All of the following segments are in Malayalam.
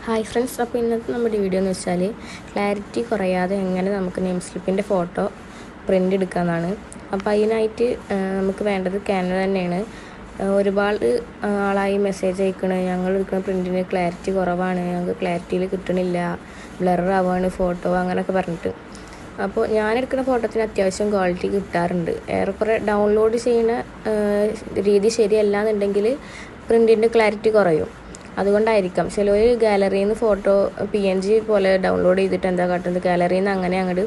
ഹായ് ഫ്രണ്ട്സ്, അപ്പോൾ ഇന്നത്തെ നമ്മുടെ വീഡിയോ എന്ന് വെച്ചാൽ ക്ലാരിറ്റി കുറയാതെ എങ്ങനെ നമുക്ക് നെയിം സ്ലിപ്പിൻ്റെ ഫോട്ടോ പ്രിൻ്റ് എടുക്കാമെന്നാണ്. അപ്പോൾ അതിനായിട്ട് നമുക്ക് വേണ്ടത് ക്യാൻവ തന്നെയാണ്. ഒരുപാട് ആളായി മെസ്സേജ് അയക്കണേ, ഞങ്ങൾ എടുക്കുന്ന പ്രിൻറ്റിന് ക്ലാരിറ്റി കുറവാണ്, ഞങ്ങൾക്ക് ക്ലാരിറ്റിയിൽ കിട്ടണില്ല, ബ്ലറാവാണ് ഫോട്ടോ അങ്ങനെയൊക്കെ പറഞ്ഞിട്ട്. അപ്പോൾ ഞാനെടുക്കുന്ന ഫോട്ടോത്തിന് അത്യാവശ്യം ക്വാളിറ്റി കിട്ടാറുണ്ട്. ഏറെക്കുറെ ഡൗൺലോഡ് ചെയ്യുന്ന രീതി ശരിയല്ല എന്നുണ്ടെങ്കിൽ പ്രിൻറ്റിൻ്റെ ക്ലാരിറ്റി കുറയും. അതുകൊണ്ടായിരിക്കാം ചിലർ ഗാലറിയിൽ നിന്ന് ഫോട്ടോ PNG പോലെ ഡൗൺലോഡ് ചെയ്തിട്ട് എന്താ കാട്ടുന്നത്, ഗാലറിയിൽ നിന്ന് അങ്ങനെ അങ്ങോട്ട്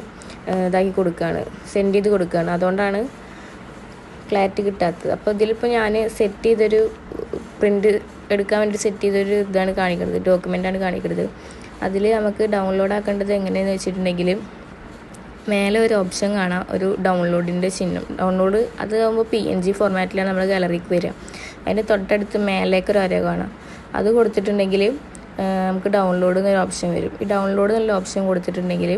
ഇതാക്കി കൊടുക്കുകയാണ്, സെൻഡ് ചെയ്ത് കൊടുക്കുകയാണ്. അതുകൊണ്ടാണ് ക്ലാരിറ്റി കിട്ടാത്തത്. അപ്പോൾ ഇതിലിപ്പോൾ ഞാൻ സെറ്റ് ചെയ്തൊരു പ്രിൻ്റ് എടുക്കാൻ വേണ്ടി സെറ്റ് ചെയ്തൊരു ഇതാണ് കാണിക്കുന്നത്, ഡോക്യുമെൻ്റാണ് കാണിക്കുന്നത്. അതിൽ നമുക്ക് ഡൗൺലോഡ് ആക്കേണ്ടത് എങ്ങനെയെന്ന് വെച്ചിട്ടുണ്ടെങ്കിൽ മേലെ ഒരു ഓപ്ഷൻ കാണാം, ഒരു ഡൗൺലോഡിൻ്റെ ചിഹ്നം. ഡൗൺലോഡ് അതാകുമ്പോൾ PNG ഫോർമാറ്റിലാണ് നമ്മൾ ഗാലറിക്ക് വരിക. അതിൻ്റെ തൊട്ടടുത്ത് മേലേക്ക് ഒരു വര കാണാം. അത് കൊടുത്തിട്ടുണ്ടെങ്കിൽ നമുക്ക് ഡൗൺലോഡ് എന്നൊരു ഓപ്ഷൻ വരും. ഈ ഡൗൺലോഡ് എന്നുള്ള ഓപ്ഷൻ കൊടുത്തിട്ടുണ്ടെങ്കിൽ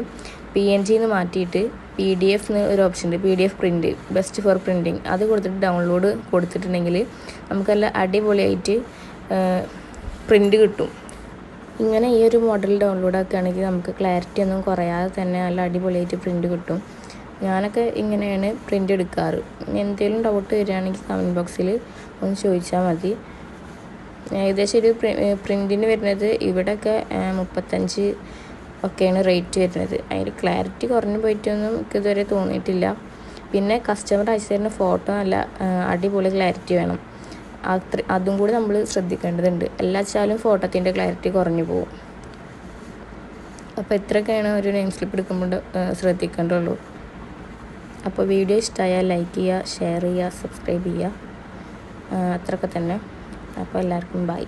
PNG എന്ന് മാറ്റിയിട്ട് PDF എന്ന് ഒരു ഓപ്ഷൻ ഉണ്ട്, PDF print, best for printing. അത് കൊടുത്തിട്ട് ഡൗൺലോഡ് കൊടുത്തിട്ടുണ്ടെങ്കിൽ നമുക്കെല്ലാം അടിപൊളിയായിട്ട് പ്രിൻറ്റ് കിട്ടും. ഇങ്ങനെ ഈ ഒരു മോഡൽ ഡൗൺലോഡ് ആക്കുകയാണെങ്കിൽ നമുക്ക് ക്ലാരിറ്റി ഒന്നും കുറയാതെ തന്നെ നല്ല അടിപൊളിയായിട്ട് പ്രിൻറ്റ് കിട്ടും. ഞാനൊക്കെ ഇങ്ങനെയാണ് പ്രിൻ്റ് എടുക്കാറ്. എന്തെങ്കിലും ഡൗട്ട് വരികയാണെങ്കിൽ കമൻറ്റ് ബോക്സിൽ ഒന്ന് ചോദിച്ചാൽ മതി. ഏകദേശം ഒരു പ്രിൻറ്റിന് വരുന്നത് ഇവിടെയൊക്കെ 35 ഒക്കെയാണ് റേറ്റ് വരുന്നത്. അതിൻ്റെ ക്ലാരിറ്റി കുറഞ്ഞു പോയിട്ടൊന്നും എനിക്ക് ഇതുവരെ തോന്നിയിട്ടില്ല. പിന്നെ കസ്റ്റമർ അയച്ചു തരുന്ന ഫോട്ടോ നല്ല അടിപൊളി ക്ലാരിറ്റി വേണം. അതും കൂടി നമ്മൾ ശ്രദ്ധിക്കേണ്ടതുണ്ട്. എല്ലാ വെച്ചാലും ഫോട്ടോത്തിൻ്റെ ക്ലാരിറ്റി കുറഞ്ഞു പോകും. അപ്പോൾ ഇത്രയൊക്കെയാണ് ഒരു നെയിം സ്ലിപ്പ് എടുക്കുമ്പോൾ ശ്രദ്ധിക്കേണ്ടുള്ളൂ. അപ്പോൾ വീഡിയോ ഇഷ്ടമായാൽ ലൈക്ക് ചെയ്യുക, ഷെയർ ചെയ്യുക, സബ്സ്ക്രൈബ് ചെയ്യുക, അത്രയൊക്കെ തന്നെ. അപ്പോൾ എല്ലാവർക്കും ബൈ.